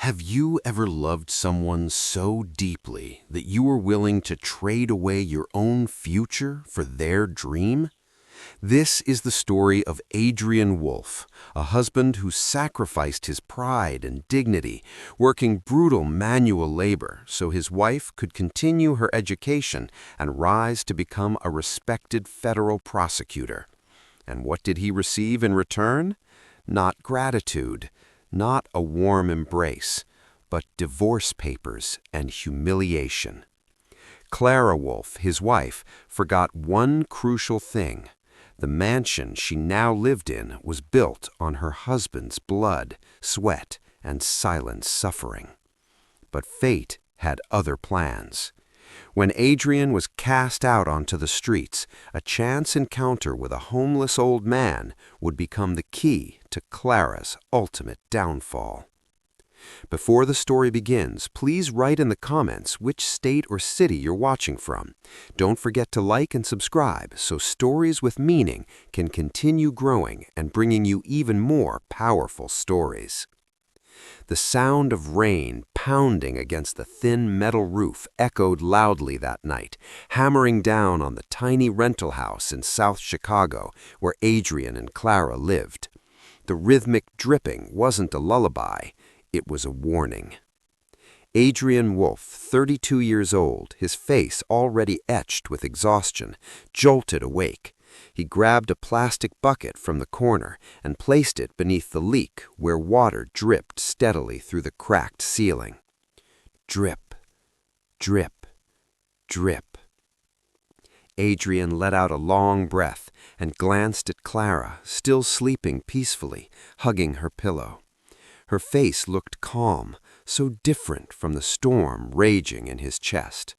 Have you ever loved someone so deeply that you were willing to trade away your own future for their dream? This is the story of Adrian Wolfe, a husband who sacrificed his pride and dignity, working brutal manual labor so his wife could continue her education and rise to become a respected federal prosecutor. And what did he receive in return? Not gratitude, not a warm embrace, but divorce papers and humiliation. Clara Wolfe, his wife, forgot one crucial thing. The mansion she now lived in was built on her husband's blood, sweat, and silent suffering. But fate had other plans. When Adrian was cast out onto the streets, a chance encounter with a homeless old man would become the key to Clara's ultimate downfall. Before the story begins, please write in the comments which state or city you're watching from. Don't forget to like and subscribe so Stories with Meaning can continue growing and bringing you even more powerful stories. The sound of rain pounding against the thin metal roof echoed loudly that night, hammering down on the tiny rental house in South Chicago where Adrian and Clara lived. The rhythmic dripping wasn't a lullaby, it was a warning. Adrian Wolfe, 32 years old, his face already etched with exhaustion, jolted awake. He grabbed a plastic bucket from the corner and placed it beneath the leak where water dripped steadily through the cracked ceiling. Drip, drip, drip. Adrian let out a long breath and glanced at Clara, still sleeping peacefully, hugging her pillow. Her face looked calm, so different from the storm raging in his chest.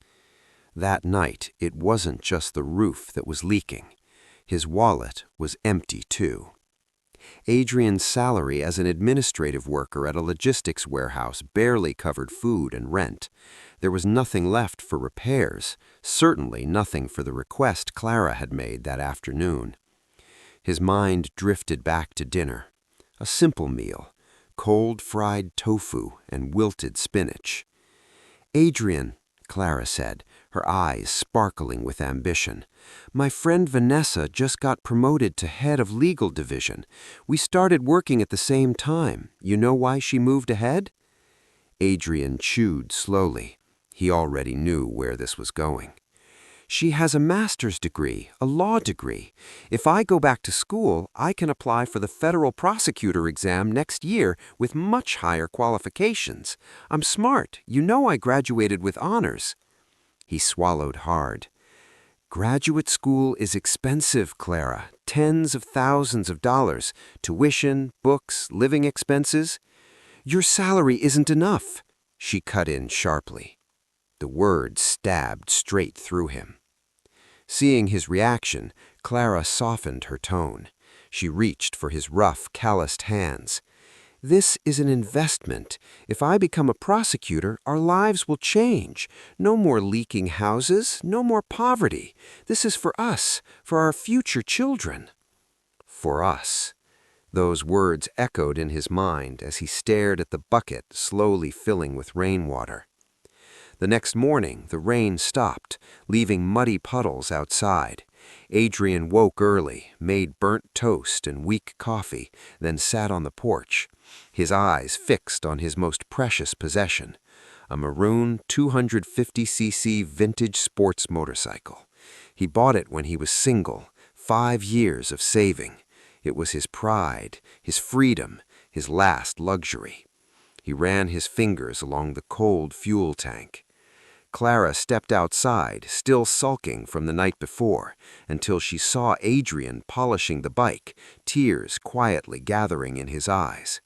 That night, it wasn't just the roof that was leaking. His wallet was empty, too. Adrian's salary as an administrative worker at a logistics warehouse barely covered food and rent. There was nothing left for repairs, certainly nothing for the request Clara had made that afternoon. His mind drifted back to dinner. A simple meal, cold fried tofu and wilted spinach. "Adrian," Clara said, her eyes sparkling with ambition, "my friend Vanessa just got promoted to head of legal division. We started working at the same time. You know why she moved ahead?" Adrian chewed slowly. He already knew where this was going. "She has a master's degree, a law degree. If I go back to school, I can apply for the federal prosecutor exam next year with much higher qualifications. I'm smart. You know I graduated with honors." He swallowed hard. "Graduate school is expensive, Clara. Tens of thousands of dollars. Tuition, books, living expenses." "Your salary isn't enough," she cut in sharply. The words stabbed straight through him. Seeing his reaction, Clara softened her tone. She reached for his rough, calloused hands. "This is an investment. If I become a prosecutor, our lives will change. No more leaking houses, no more poverty. This is for us, for our future children." For us. Those words echoed in his mind as he stared at the bucket slowly filling with rainwater. The next morning, the rain stopped, leaving muddy puddles outside. Adrian woke early, made burnt toast and weak coffee, then sat on the porch, his eyes fixed on his most precious possession, a maroon 250cc vintage sports motorcycle. He bought it when he was single, 5 years of saving. It was his pride, his freedom, his last luxury. He ran his fingers along the cold fuel tank. Clara stepped outside, still sulking from the night before, until she saw Adrian polishing the bike, tears quietly gathering in his eyes.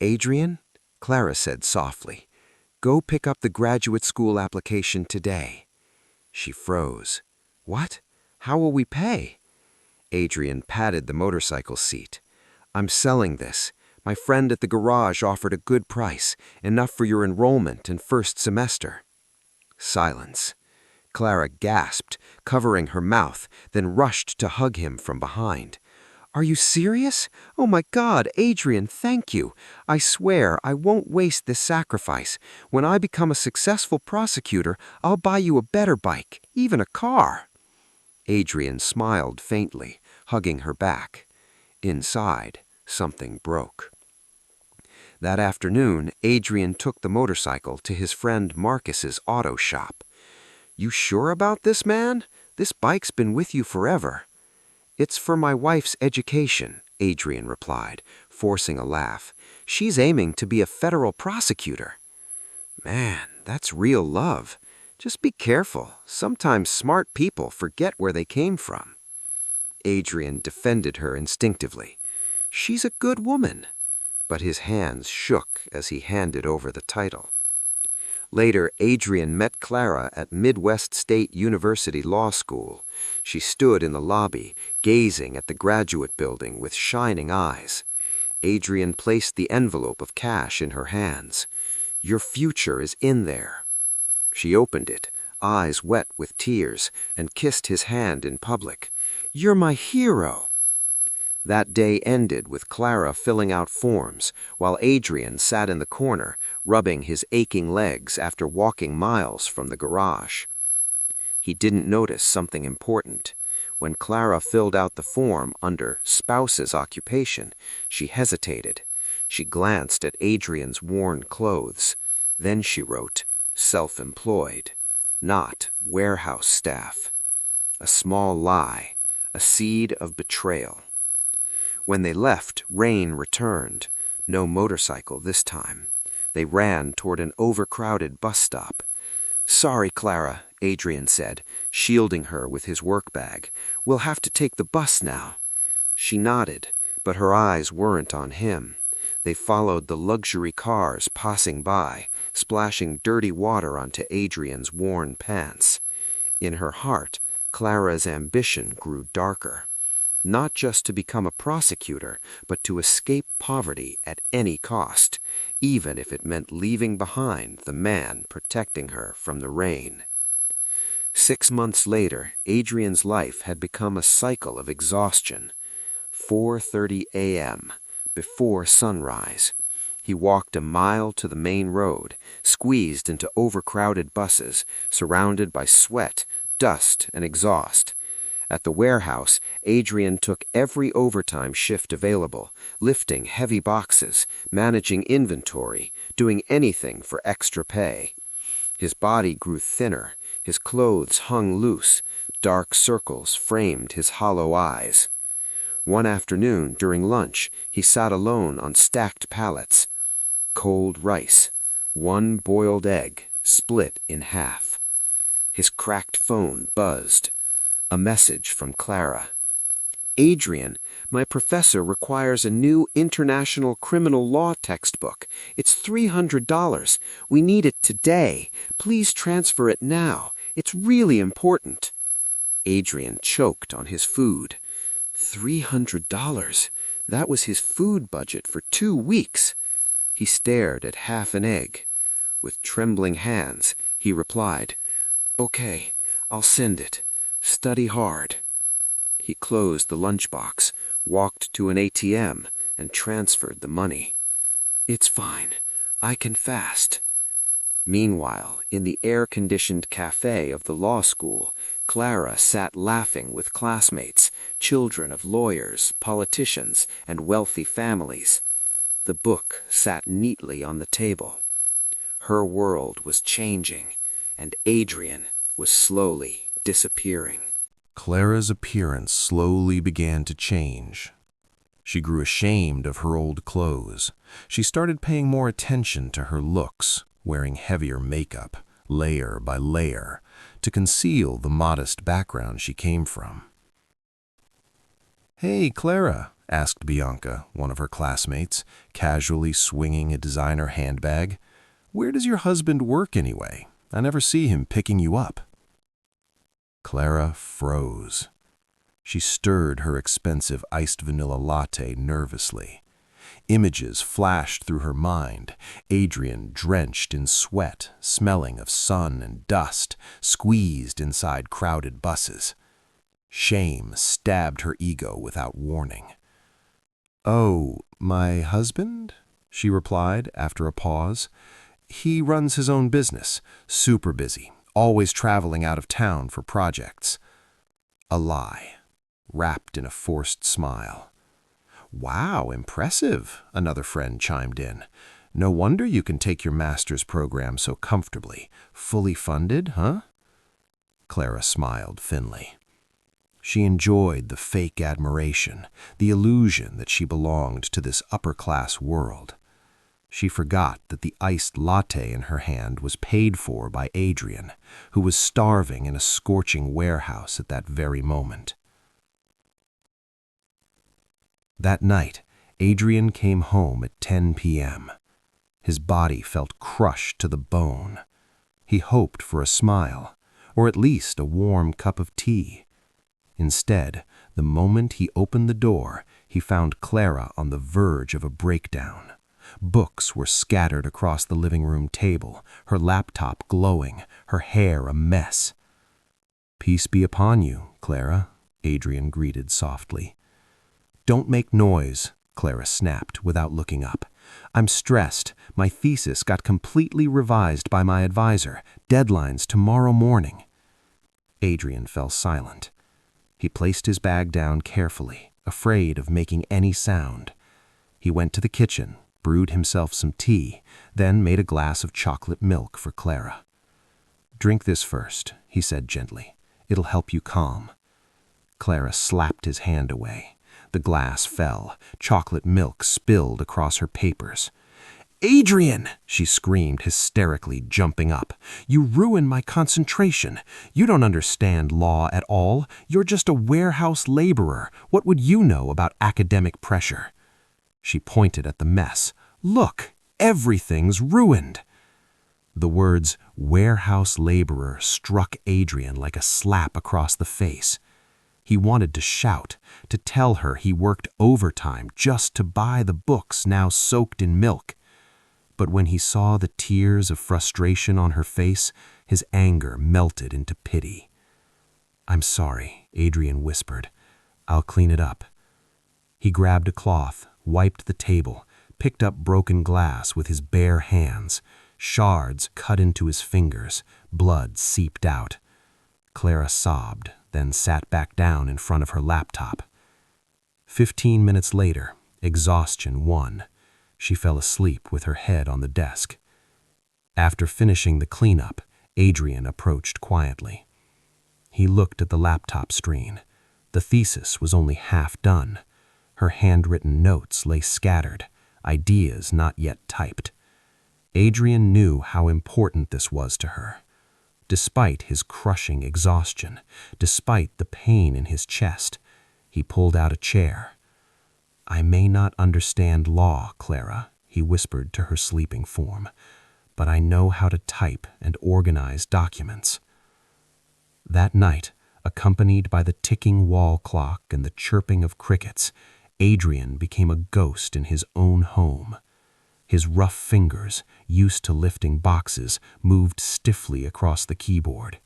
"Adrian," Clara said softly, "go pick up the graduate school application today." She froze. "What? How will we pay?" Adrian patted the motorcycle seat. "I'm selling this. My friend at the garage offered a good price, enough for your enrollment and first semester." Silence. Clara gasped, covering her mouth, then rushed to hug him from behind. Are you serious? Oh my God, Adrian, thank you. I swear I won't waste this sacrifice. When I become a successful prosecutor, I'll buy you a better bike, even a car." Adrian smiled faintly, hugging her back. Inside, something broke. That afternoon, Adrian took the motorcycle to his friend Marcus's auto shop. "You sure about this, man? This bike's been with you forever." "It's for my wife's education," Adrian replied, forcing a laugh. "She's aiming to be a federal prosecutor." "Man, that's real love. Just be careful. Sometimes smart people forget where they came from." Adrian defended her instinctively. "She's a good woman." But his hands shook as he handed over the title. Later, Adrian met Clara at Midwest State University Law School. She stood in the lobby, gazing at the graduate building with shining eyes. Adrian placed the envelope of cash in her hands. "Your future is in there." She opened it, eyes wet with tears, and kissed his hand in public. "You're my hero." That day ended with Clara filling out forms, while Adrian sat in the corner, rubbing his aching legs after walking miles from the garage. He didn't notice something important. When Clara filled out the form under spouse's occupation, she hesitated. She glanced at Adrian's worn clothes. Then she wrote, self-employed, not warehouse staff. A small lie, a seed of betrayal. When they left, rain returned. No motorcycle this time. They ran toward an overcrowded bus stop. "Sorry, Clara," Adrian said, shielding her with his work bag. "We'll have to take the bus now." She nodded, but her eyes weren't on him. They followed the luxury cars passing by, splashing dirty water onto Adrian's worn pants. In her heart, Clara's ambition grew darker. Not just to become a prosecutor, but to escape poverty at any cost, even if it meant leaving behind the man protecting her from the rain. 6 months later, Adrian's life had become a cycle of exhaustion. 4:30 a.m., before sunrise. He walked a mile to the main road, squeezed into overcrowded buses, surrounded by sweat, dust, and exhaust. At the warehouse, Adrian took every overtime shift available, lifting heavy boxes, managing inventory, doing anything for extra pay. His body grew thinner, his clothes hung loose, dark circles framed his hollow eyes. One afternoon, during lunch, he sat alone on stacked pallets. Cold rice, one boiled egg, split in half. His cracked phone buzzed. A message from Clara. "Adrian, my professor requires a new international criminal law textbook. It's $300. We need it today. Please transfer it now. It's really important." Adrian choked on his food. $300. That was his food budget for 2 weeks. He stared at half an egg. With trembling hands, he replied, "Okay, I'll send it. Study hard." He closed the lunchbox, walked to an ATM, and transferred the money. "It's fine. I can fast." Meanwhile, in the air-conditioned cafe of the law school, Clara sat laughing with classmates, children of lawyers, politicians, and wealthy families. The book sat neatly on the table. Her world was changing, and Adrian was slowly disappearing. Clara's appearance slowly began to change. She grew ashamed of her old clothes. She started paying more attention to her looks, wearing heavier makeup, layer by layer, to conceal the modest background she came from. "Hey, Clara," asked Bianca, one of her classmates, casually swinging a designer handbag. "Where does your husband work anyway? I never see him picking you up." Clara froze. She stirred her expensive iced vanilla latte nervously. Images flashed through her mind. Adrian drenched in sweat, smelling of sun and dust, squeezed inside crowded buses. Shame stabbed her ego without warning. "Oh, my husband?" she replied after a pause. "He runs his own business, super busy, always traveling out of town for projects." A lie, wrapped in a forced smile. "Wow, impressive," another friend chimed in. "No wonder you can take your master's program so comfortably. Fully funded, huh?" Clara smiled thinly. She enjoyed the fake admiration, the illusion that she belonged to this upper-class world. She forgot that the iced latte in her hand was paid for by Adrian, who was starving in a scorching warehouse at that very moment. That night, Adrian came home at 10 p.m. His body felt crushed to the bone. He hoped for a smile, or at least a warm cup of tea. Instead, the moment he opened the door, he found Clara on the verge of a breakdown. Books were scattered across the living room table, her laptop glowing, her hair a mess. "Peace be upon you, Clara," Adrian greeted softly. "Don't make noise," Clara snapped without looking up. "I'm stressed. My thesis got completely revised by my advisor. Deadline's tomorrow morning." Adrian fell silent. He placed his bag down carefully, afraid of making any sound. He went to the kitchen, brewed himself some tea, then made a glass of chocolate milk for Clara. "Drink this first," he said gently. "It'll help you calm." Clara slapped his hand away. The glass fell. Chocolate milk spilled across her papers. "Adrian!" she screamed hysterically, jumping up. "You ruin my concentration. You don't understand law at all. You're just a warehouse laborer. What would you know about academic pressure?" She pointed at the mess. "Look, everything's ruined." The words warehouse laborer struck Adrian like a slap across the face. He wanted to shout, to tell her he worked overtime just to buy the books now soaked in milk. But when he saw the tears of frustration on her face, his anger melted into pity. "I'm sorry," Adrian whispered. "I'll clean it up." He grabbed a cloth, wiped the table, picked up broken glass with his bare hands. Shards cut into his fingers, blood seeped out. Clara sobbed, then sat back down in front of her laptop. 15 minutes later, exhaustion won. She fell asleep with her head on the desk. After finishing the cleanup, Adrian approached quietly. He looked at the laptop screen. The thesis was only half done. Her handwritten notes lay scattered, ideas not yet typed. Adrian knew how important this was to her. Despite his crushing exhaustion, despite the pain in his chest, he pulled out a chair. "I may not understand law, Clara," he whispered to her sleeping form, "but I know how to type and organize documents." That night, accompanied by the ticking wall clock and the chirping of crickets, Adrian became a ghost in his own home. His rough fingers, used to lifting boxes, moved stiffly across the keyboard.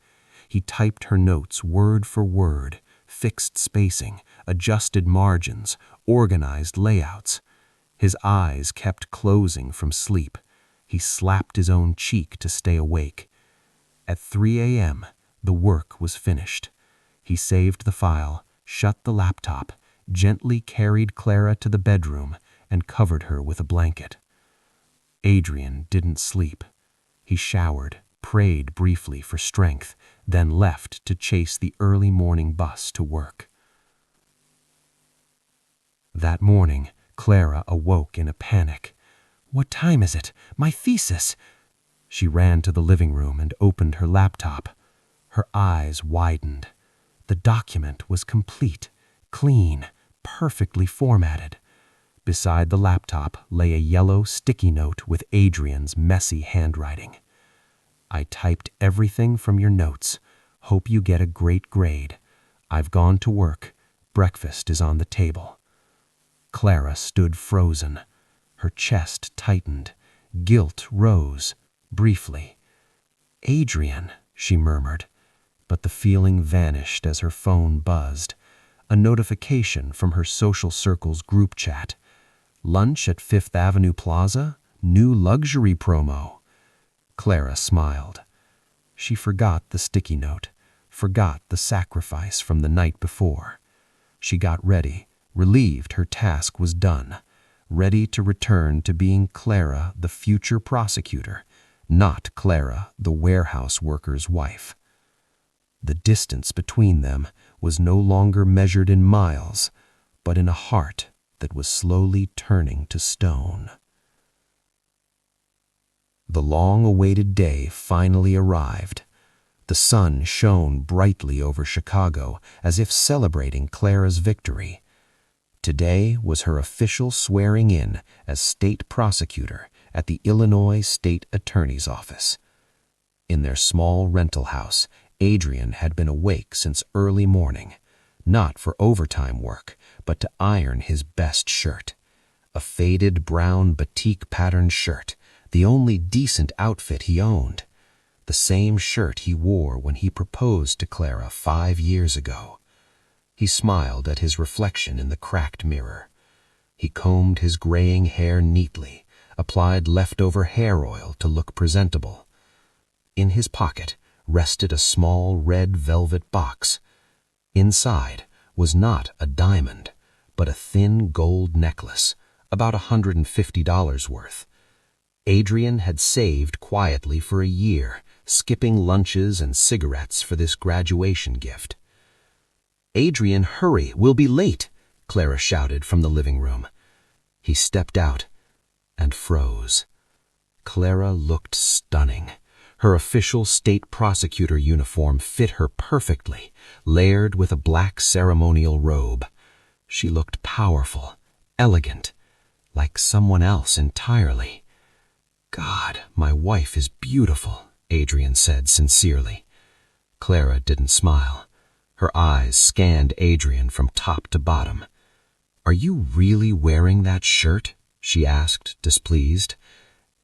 He typed her notes word for word, fixed spacing, adjusted margins, organized layouts. His eyes kept closing from sleep. He slapped his own cheek to stay awake. At 3 a.m., the work was finished. He saved the file, shut the laptop, gently carried Clara to the bedroom, and covered her with a blanket. Adrian didn't sleep. He showered, prayed briefly for strength, then left to chase the early morning bus to work. That morning, Clara awoke in a panic. "What time is it? My thesis!" She ran to the living room and opened her laptop. Her eyes widened. The document was complete, clean, perfectly formatted. Beside the laptop lay a yellow sticky note with Adrian's messy handwriting. "I typed everything from your notes. Hope you get a great grade. I've gone to work. Breakfast is on the table." Clara stood frozen. Her chest tightened. Guilt rose, briefly. "Adrian," she murmured, but the feeling vanished as her phone buzzed. A notification from her social circle's group chat. Lunch at Fifth Avenue Plaza? New luxury promo. Clara smiled. She forgot the sticky note, forgot the sacrifice from the night before. She got ready, relieved her task was done, ready to return to being Clara, the future prosecutor, not Clara, the warehouse worker's wife. The distance between them was no longer measured in miles, but in a heart that was slowly turning to stone. The long-awaited day finally arrived. The sun shone brightly over Chicago as if celebrating Clara's victory. Today was her official swearing in as state prosecutor at the Illinois State Attorney's Office. In their small rental house, Adrian had been awake since early morning, not for overtime work, but to iron his best shirt. A faded brown batik-patterned shirt, the only decent outfit he owned. The same shirt he wore when he proposed to Clara 5 years ago. He smiled at his reflection in the cracked mirror. He combed his graying hair neatly, applied leftover hair oil to look presentable. In his pocket rested a small red velvet box. Inside was not a diamond, but a thin gold necklace, about $150 worth. Adrian had saved quietly for a year, skipping lunches and cigarettes for this graduation gift. "Adrian, hurry, we'll be late," Clara shouted from the living room. He stepped out and froze. Clara looked stunning. Her official state prosecutor uniform fit her perfectly, layered with a black ceremonial robe. She looked powerful, elegant, like someone else entirely. "God, my wife is beautiful," Adrian said sincerely. Clara didn't smile. Her eyes scanned Adrian from top to bottom. "Are you really wearing that shirt?" she asked, displeased.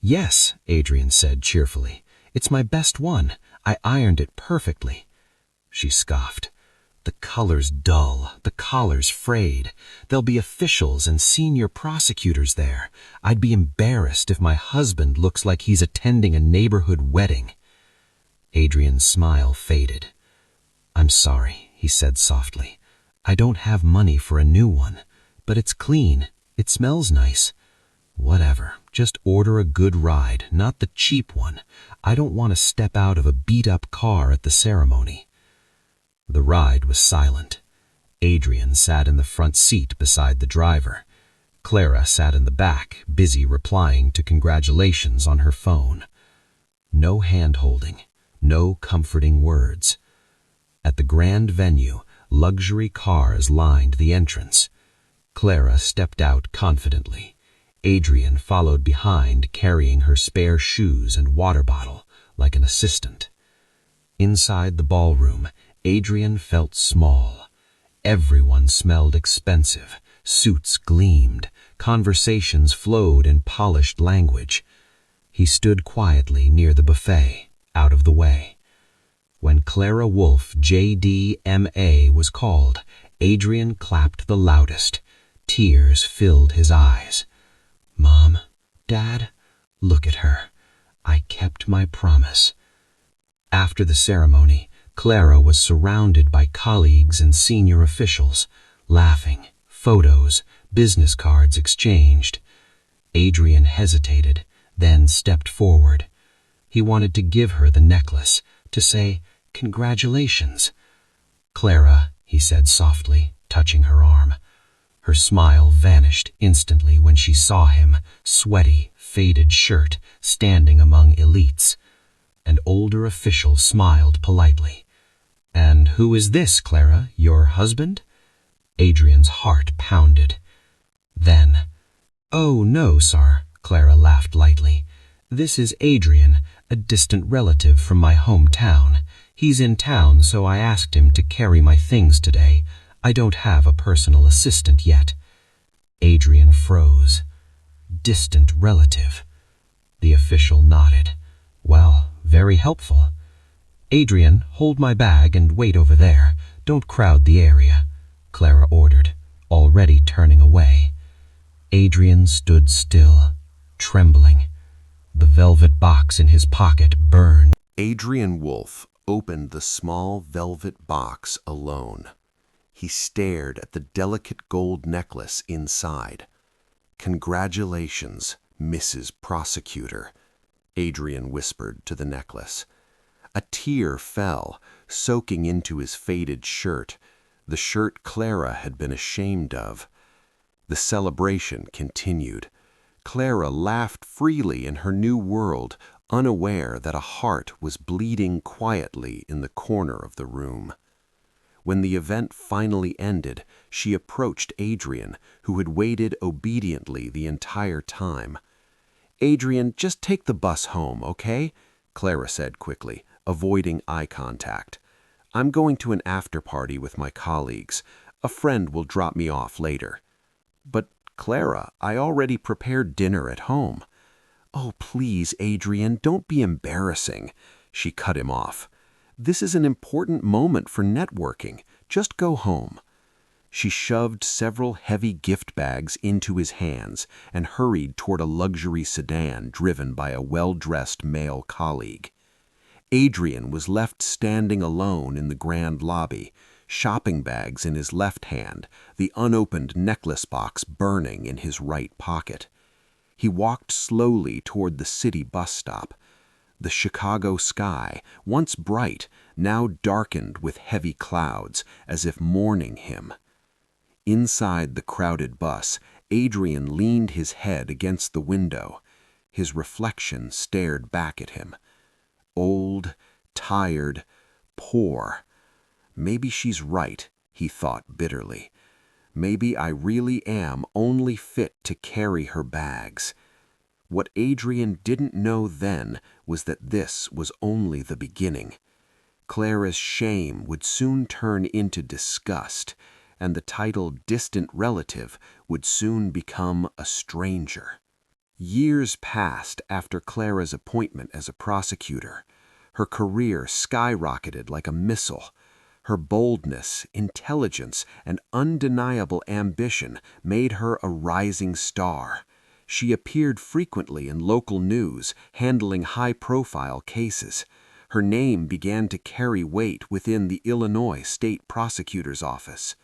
"Yes," Adrian said cheerfully. "It's my best one. I ironed it perfectly." She scoffed. "The color's dull, the collar's frayed. There'll be officials and senior prosecutors there. I'd be embarrassed if my husband looks like he's attending a neighborhood wedding." Adrian's smile faded. "I'm sorry," he said softly. "I don't have money for a new one, but it's clean. It smells nice. Whatever, just order a good ride, not the cheap one. I don't want to step out of a beat-up car at the ceremony." The ride was silent. Adrian sat in the front seat beside the driver. Clara sat in the back, busy replying to congratulations on her phone. No hand-holding, no comforting words. At the grand venue, luxury cars lined the entrance. Clara stepped out confidently. Adrian followed behind, carrying her spare shoes and water bottle like an assistant. Inside the ballroom, Adrian felt small. Everyone smelled expensive. Suits gleamed. Conversations flowed in polished language. He stood quietly near the buffet, out of the way. When Clara Wolfe, J.D., M.A. was called, Adrian clapped the loudest. Tears filled his eyes. "Mom, Dad, look at her. I kept my promise." After the ceremony, Clara was surrounded by colleagues and senior officials, laughing, photos, business cards exchanged. Adrian hesitated, then stepped forward. He wanted to give her the necklace, to say, "Congratulations." "Clara," he said softly, touching her arm. Her smile vanished instantly when she saw him, sweaty, faded shirt, standing among elites. An older official smiled politely. "And who is this, Clara? Your husband?" Adrian's heart pounded. Then, "Oh, no, sir," Clara laughed lightly. "This is Adrian, a distant relative from my hometown. He's in town, so I asked him to carry my things today. I don't have a personal assistant yet." Adrian froze. Distant relative. The official nodded. "Well, very helpful." "Adrian, hold my bag and wait over there. Don't crowd the area," Clara ordered, already turning away. Adrian stood still, trembling. The velvet box in his pocket burned. Adrian Wolfe opened the small velvet box alone. He stared at the delicate gold necklace inside. "Congratulations, Mrs. Prosecutor," Adrian whispered to the necklace. A tear fell, soaking into his faded shirt, the shirt Clara had been ashamed of. The celebration continued. Clara laughed freely in her new world, unaware that a heart was bleeding quietly in the corner of the room. When the event finally ended, she approached Adrian, who had waited obediently the entire time. "Adrian, just take the bus home, okay?" Clara said quickly, avoiding eye contact. "I'm going to an after-party with my colleagues. A friend will drop me off later." "But, Clara, I already prepared dinner at home." "Oh, please, Adrian, don't be embarrassing." She cut him off. "This is an important moment for networking. Just go home." She shoved several heavy gift bags into his hands and hurried toward a luxury sedan driven by a well-dressed male colleague. Adrian was left standing alone in the grand lobby, shopping bags in his left hand, the unopened necklace box burning in his right pocket. He walked slowly toward the city bus stop. The Chicago sky, once bright, now darkened with heavy clouds, as if mourning him. Inside the crowded bus, Adrian leaned his head against the window. His reflection stared back at him. Old, tired, poor. Maybe she's right, he thought bitterly. Maybe I really am only fit to carry her bags. What Adrian didn't know then was that this was only the beginning. Clara's shame would soon turn into disgust, and the title distant relative would soon become a stranger. Years passed after Clara's appointment as a prosecutor. Her career skyrocketed like a missile. Her boldness, intelligence, and undeniable ambition made her a rising star. She appeared frequently in local news, handling high-profile cases. Her name began to carry weight within the Illinois State Prosecutor's Office.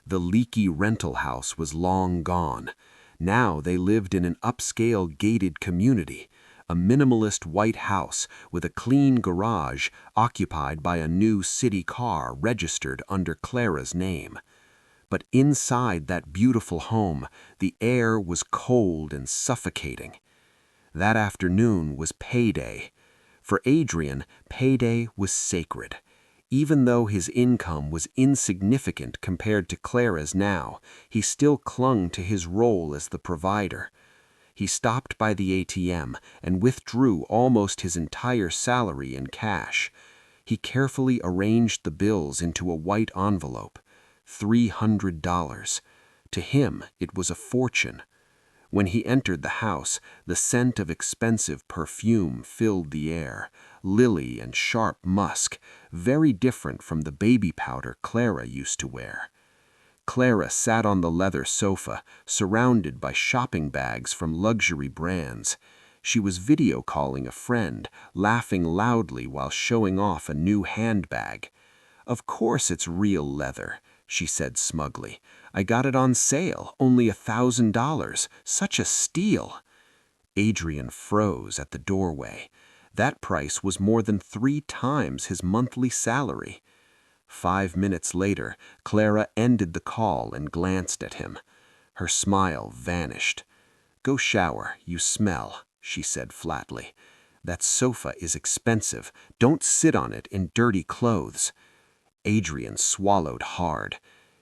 The leaky rental house was long gone. Now they lived in an upscale gated community, a minimalist white house with a clean garage occupied by a new city car registered under Clara's name. But inside that beautiful home, the air was cold and suffocating. That afternoon was payday. For Adrian, payday was sacred. Even though his income was insignificant compared to Clara's now, he still clung to his role as the provider. He stopped by the ATM and withdrew almost his entire salary in cash. He carefully arranged the bills into a white envelope. $300. To him, it was a fortune. When he entered the house, the scent of expensive perfume filled the air, lily and sharp musk, very different from the baby powder Clara used to wear. Clara sat on the leather sofa, surrounded by shopping bags from luxury brands. She was video calling a friend, laughing loudly while showing off a new handbag. "Of course it's real leather," she said smugly. "I got it on sale, only $1,000. Such a steal." Adrian froze at the doorway. That price was more than 3 times his monthly salary. 5 minutes later, Clara ended the call and glanced at him. Her smile vanished. "Go shower, you smell," she said flatly. "That sofa is expensive. Don't sit on it in dirty clothes." Adrian swallowed hard.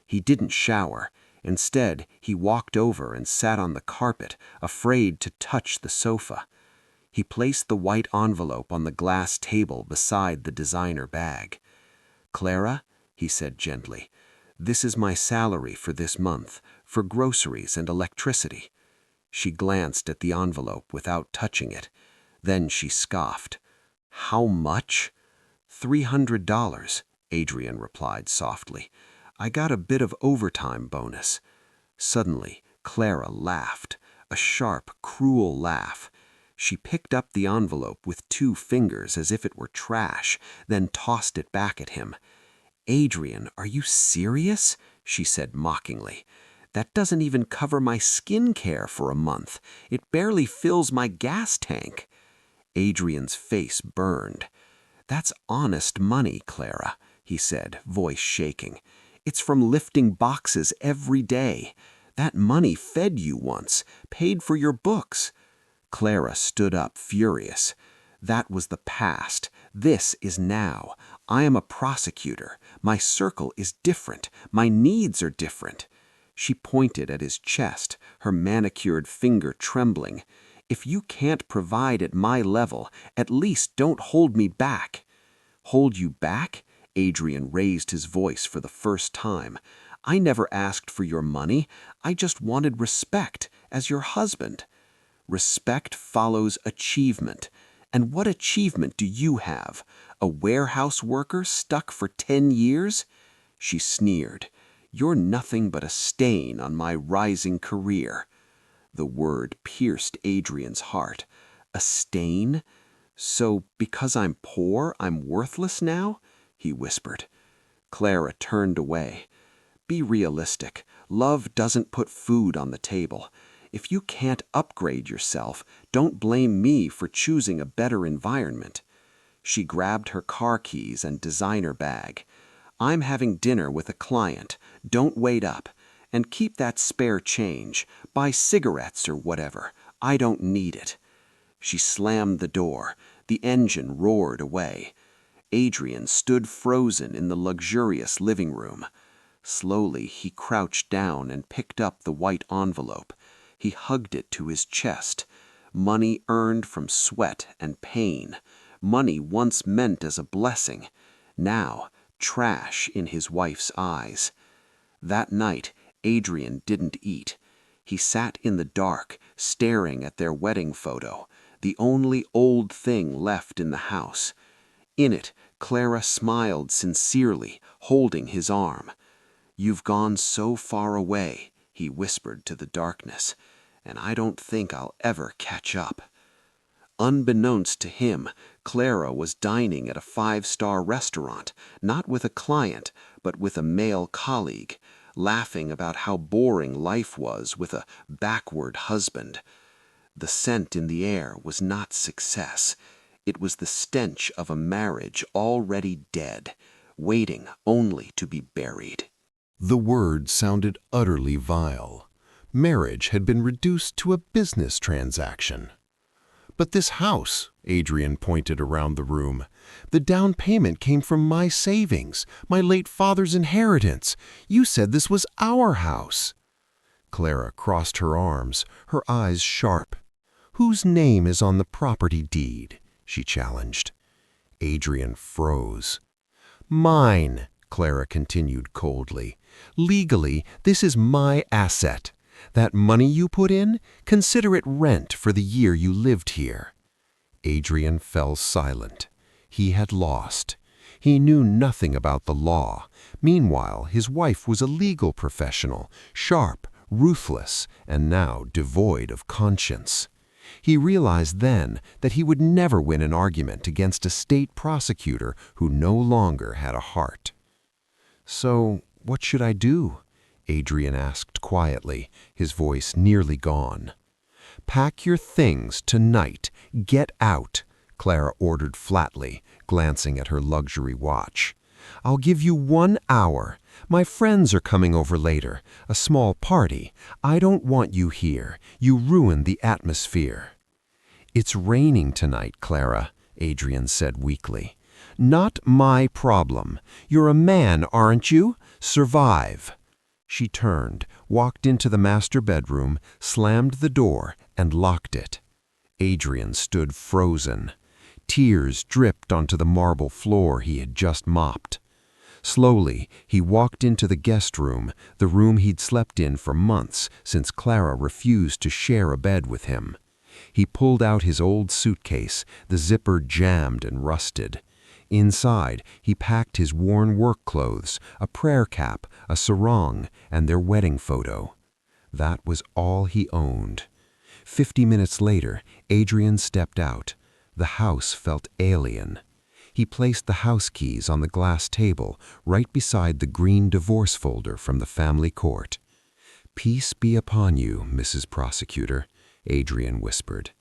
He didn't shower. Instead, he walked over and sat on the carpet, afraid to touch the sofa. He placed the white envelope on the glass table beside the designer bag. "Clara," he said gently, "this is my salary for this month, for groceries and electricity." She glanced at the envelope without touching it. Then she scoffed. "How much?" $300. Adrian replied softly. "I got a bit of overtime bonus." Suddenly, Clara laughed, a sharp, cruel laugh. She picked up the envelope with 2 fingers as if it were trash, then tossed it back at him. "Adrian, are you serious?" she said mockingly. "That doesn't even cover my skin care for a month. It barely fills my gas tank." Adrian's face burned. "That's honest money, Clara," he said, voice shaking. "It's from lifting boxes every day. That money fed you once, paid for your books." Clara stood up, furious. "That was the past. This is now. I am a prosecutor. My circle is different. My needs are different." She pointed at his chest, her manicured finger trembling. "If you can't provide at my level, at least don't hold me back." "Hold you back?" Adrian raised his voice for the first time. "I never asked for your money. I just wanted respect as your husband." "Respect follows achievement. And what achievement do you have? A warehouse worker stuck for 10 years?" She sneered. "You're nothing but a stain on my rising career." The word pierced Adrian's heart. A stain? "So because I'm poor, I'm worthless now?" he whispered. Clara turned away. "Be realistic. Love doesn't put food on the table. If you can't upgrade yourself, don't blame me for choosing a better environment." She grabbed her car keys and designer bag. "I'm having dinner with a client. Don't wait up. And keep that spare change. Buy cigarettes or whatever. I don't need it." She slammed the door. The engine roared away. Adrian stood frozen in the luxurious living room. Slowly, he crouched down and picked up the white envelope. He hugged it to his chest. Money earned from sweat and pain. Money once meant as a blessing. Now, trash in his wife's eyes. That night, Adrian didn't eat. He sat in the dark, staring at their wedding photo, the only old thing left in the house. In it, Clara smiled sincerely, holding his arm. "You've gone so far away," he whispered to the darkness, "and I don't think I'll ever catch up." Unbeknownst to him, Clara was dining at a 5-star restaurant, not with a client, but with a male colleague, laughing about how boring life was with a backward husband. The scent in the air was not success. It was the stench of a marriage already dead, waiting only to be buried. The word sounded utterly vile. Marriage had been reduced to a business transaction. "But this house," Adrian pointed around the room, "the down payment came from my savings, my late father's inheritance. You said this was our house." Clara crossed her arms, her eyes sharp. "Whose name is on the property deed?" she challenged. Adrian froze. "Mine," Clara continued coldly. "Legally, this is my asset. That money you put in, consider it rent for the year you lived here." Adrian fell silent. He had lost. He knew nothing about the law. Meanwhile, his wife was a legal professional, sharp, ruthless, and now devoid of conscience. He realized then that he would never win an argument against a state prosecutor who no longer had a heart. "So, what should I do?" Adrian asked quietly, his voice nearly gone. "Pack your things tonight. Get out," Clara ordered flatly, glancing at her luxury watch. "I'll give you 1 hour. My friends are coming over later, a small party. I don't want you here. You ruin the atmosphere." "It's raining tonight, Clara," Adrian said weakly. "Not my problem. You're a man, aren't you? Survive." She turned, walked into the master bedroom, slammed the door, and locked it. Adrian stood frozen. Tears dripped onto the marble floor he had just mopped. Slowly, he walked into the guest room, the room he'd slept in for months since Clara refused to share a bed with him. He pulled out his old suitcase, the zipper jammed and rusted. Inside, he packed his worn work clothes, a prayer cap, a sarong, and their wedding photo. That was all he owned. 50 minutes later, Adrian stepped out. The house felt alien. He placed the house keys on the glass table right beside the green divorce folder from the family court. "Peace be upon you, Mrs. Prosecutor," Adrian whispered.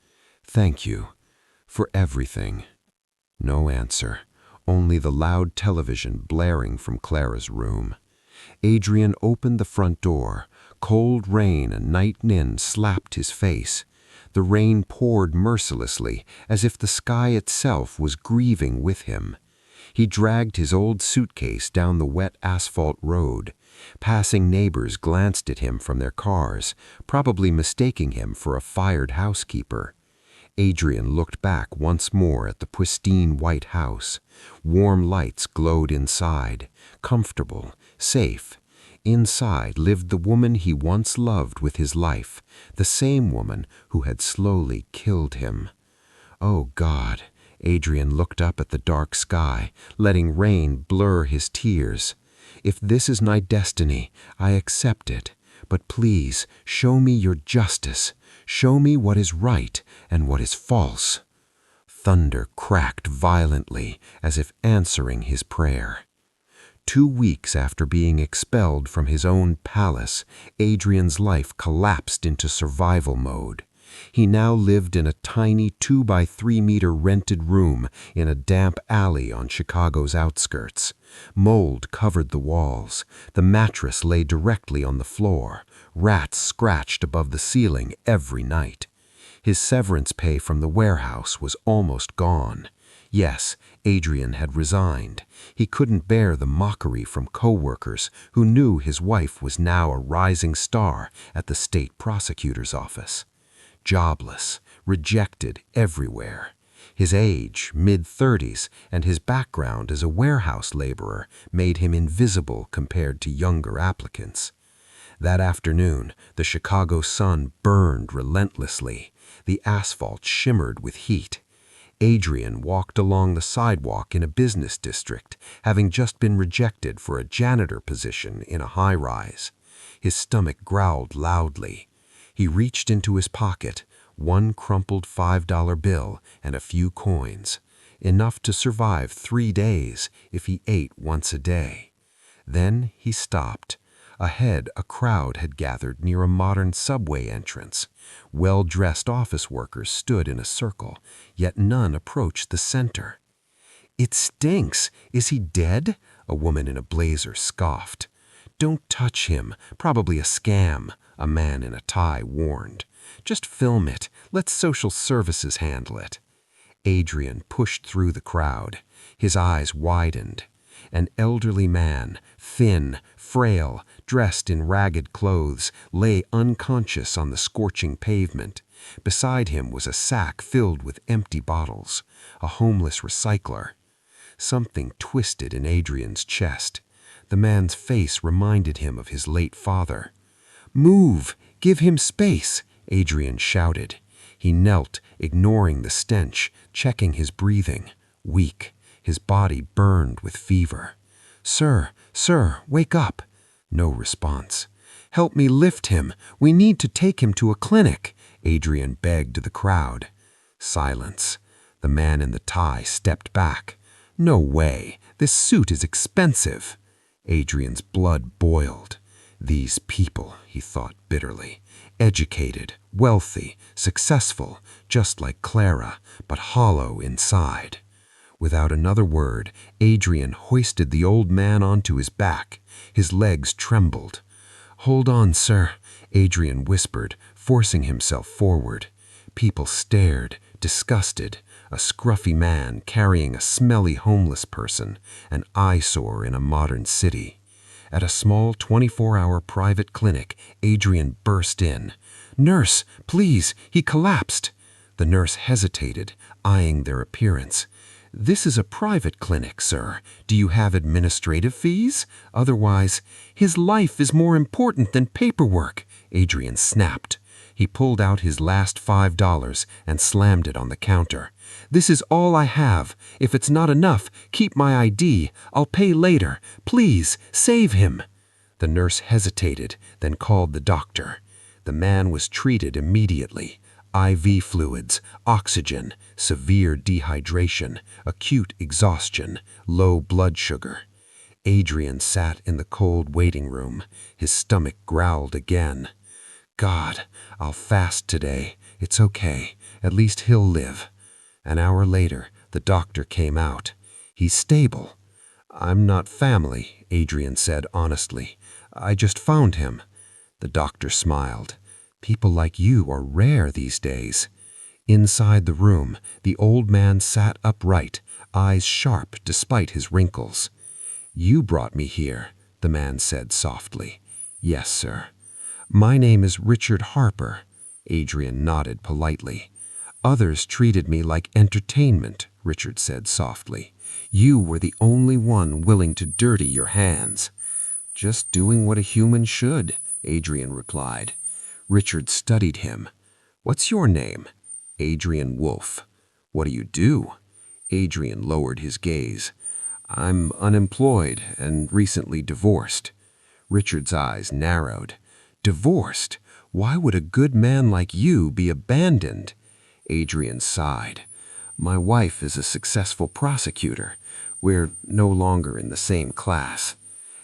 "Thank you for everything." No answer, only the loud television blaring from Clara's room. Adrian opened the front door. Cold rain and night wind slapped his face. The rain poured mercilessly, as if the sky itself was grieving with him. He dragged his old suitcase down the wet asphalt road. Passing neighbors glanced at him from their cars, probably mistaking him for a fired housekeeper. Adrian looked back once more at the pristine white house. Warm lights glowed inside, comfortable, safe. Inside lived the woman he once loved with his life, the same woman who had slowly killed him. Oh God, Adrian looked up at the dark sky, letting rain blur his tears. If this is my destiny, I accept it. But please, show me your justice. Show me what is right and what is false. Thunder cracked violently, as if answering his prayer. 2 weeks after being expelled from his own palace, Adrian's life collapsed into survival mode. He now lived in a tiny 2-by-3-meter rented room in a damp alley on Chicago's outskirts. Mold covered the walls. The mattress lay directly on the floor. Rats scratched above the ceiling every night. His severance pay from the warehouse was almost gone. Yes, Adrian had resigned. He couldn't bear the mockery from co-workers who knew his wife was now a rising star at the state prosecutor's office. Jobless, rejected everywhere. His age, mid-30s, and his background as a warehouse laborer made him invisible compared to younger applicants. That afternoon, the Chicago sun burned relentlessly. The asphalt shimmered with heat. Adrian walked along the sidewalk in a business district, having just been rejected for a janitor position in a high-rise. His stomach growled loudly. He reached into his pocket, one crumpled $5 bill and a few coins, enough to survive 3 days if he ate once a day. Then he stopped. Ahead, a crowd had gathered near a modern subway entrance. Well-dressed office workers stood in a circle, yet none approached the center. "It stinks. Is he dead?" a woman in a blazer scoffed. "Don't touch him. Probably a scam," a man in a tie warned. "Just film it. Let social services handle it." Adrian pushed through the crowd. His eyes widened. An elderly man, thin, frail, dressed in ragged clothes, lay unconscious on the scorching pavement. Beside him was a sack filled with empty bottles, a homeless recycler. Something twisted in Adrian's chest. The man's face reminded him of his late father. "Move! Give him space!" Adrian shouted. He knelt, ignoring the stench, checking his breathing. Weak. His body burned with fever. Sir, wake up." No response. "Help me lift him. We need to take him to a clinic," Adrian begged the crowd. Silence. The man in the tie stepped back. "No way. This suit is expensive." Adrian's blood boiled. These people, he thought bitterly, educated, wealthy, successful, just like Clara, but hollow inside. Without another word, Adrian hoisted the old man onto his back. His legs trembled. "Hold on, sir," Adrian whispered, forcing himself forward. People stared, disgusted. A scruffy man carrying a smelly homeless person, an eyesore in a modern city. At a small 24-hour private clinic, Adrian burst in. "Nurse, please, he collapsed." The nurse hesitated, eyeing their appearance. "This is a private clinic, sir. Do you have administrative fees? Otherwise, his life is more important than paperwork," Adrian snapped. He pulled out his last $5 and slammed it on the counter. "This is all I have. If it's not enough, keep my ID. I'll pay later. Please, save him." The nurse hesitated, then called the doctor. The man was treated immediately. IV fluids, oxygen, severe dehydration, acute exhaustion, low blood sugar. Adrian sat in the cold waiting room. His stomach growled again. God, I'll fast today. It's okay. At least he'll live. An hour later, the doctor came out. He's stable. I'm not family, Adrian said honestly. I just found him. The doctor smiled. People like you are rare these days. Inside the room, the old man sat upright, eyes sharp despite his wrinkles. You brought me here, the man said softly. Yes, sir. My name is Richard Harper. Adrian nodded politely. Others treated me like entertainment, Richard said softly. You were the only one willing to dirty your hands. Just doing what a human should, Adrian replied. Richard studied him. What's your name? Adrian Wolfe. What do you do? Adrian lowered his gaze. I'm unemployed and recently divorced. Richard's eyes narrowed. Divorced? Why would a good man like you be abandoned? Adrian sighed. My wife is a successful prosecutor. We're no longer in the same class.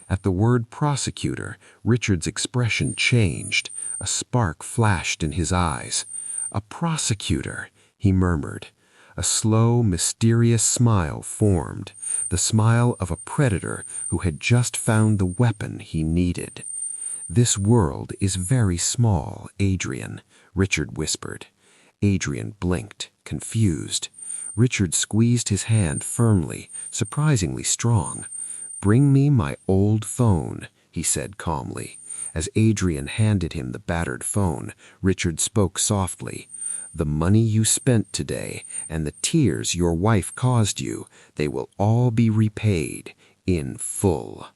At the word prosecutor, Richard's expression changed. A spark flashed in his eyes. A prosecutor, he murmured. A slow, mysterious smile formed, the smile of a predator who had just found the weapon he needed. This world is very small, Adrian, Richard whispered. Adrian blinked, confused. Richard squeezed his hand firmly, surprisingly strong. Bring me my old phone, he said calmly. As Adrian handed him the battered phone, Richard spoke softly. The money you spent today and the tears your wife caused you, they will all be repaid in full.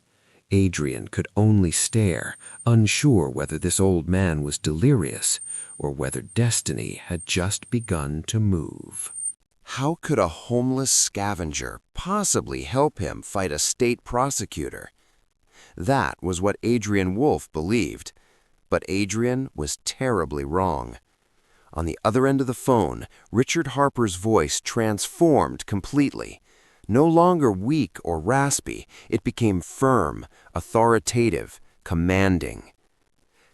Adrian could only stare, unsure whether this old man was delirious or whether destiny had just begun to move. How could a homeless scavenger possibly help him fight a state prosecutor? That was what Adrian Wolfe believed, but Adrian was terribly wrong. On the other end of the phone, Richard Harper's voice transformed completely. No longer weak or raspy, it became firm, authoritative, commanding.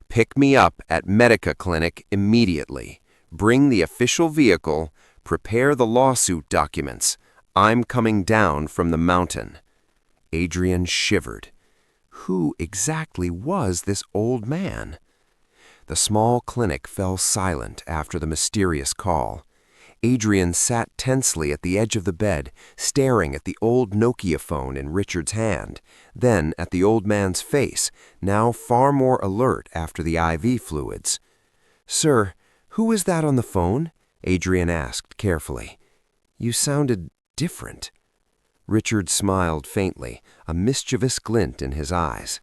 Pick me up at Medica Clinic immediately. Bring the official vehicle. Prepare the lawsuit documents. I'm coming down from the mountain. Adrian shivered. Who exactly was this old man? The small clinic fell silent after the mysterious call. Adrian sat tensely at the edge of the bed, staring at the old Nokia phone in Richard's hand, then at the old man's face, now far more alert after the IV fluids. Sir, who is that on the phone? Adrian asked carefully. You sounded different. Richard smiled faintly, a mischievous glint in his eyes.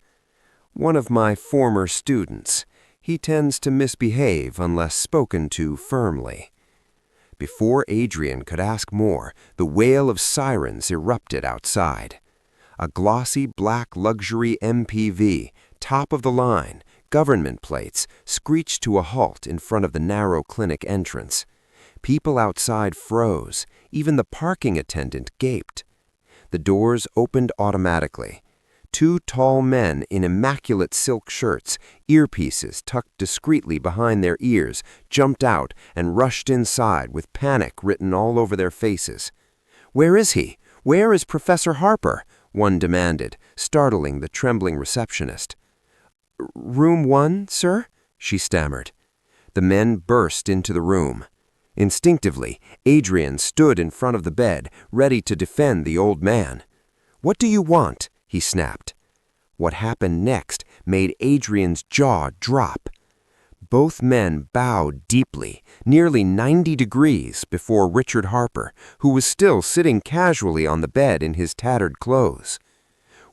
One of my former students. He tends to misbehave unless spoken to firmly. Before Adrian could ask more, the wail of sirens erupted outside. A glossy black luxury MPV, top of the line, government plates, screeched to a halt in front of the narrow clinic entrance. People outside froze. Even the parking attendant gaped. The doors opened automatically. Two tall men in immaculate silk shirts, earpieces tucked discreetly behind their ears, jumped out and rushed inside with panic written all over their faces. Where is he? Where is Professor Harper? One demanded, startling the trembling receptionist. Room 1, sir? She stammered. The men burst into the room. Instinctively, Adrian stood in front of the bed, ready to defend the old man. What do you want? He snapped. What happened next made Adrian's jaw drop. Both men bowed deeply, nearly 90 degrees, before Richard Harper, who was still sitting casually on the bed in his tattered clothes.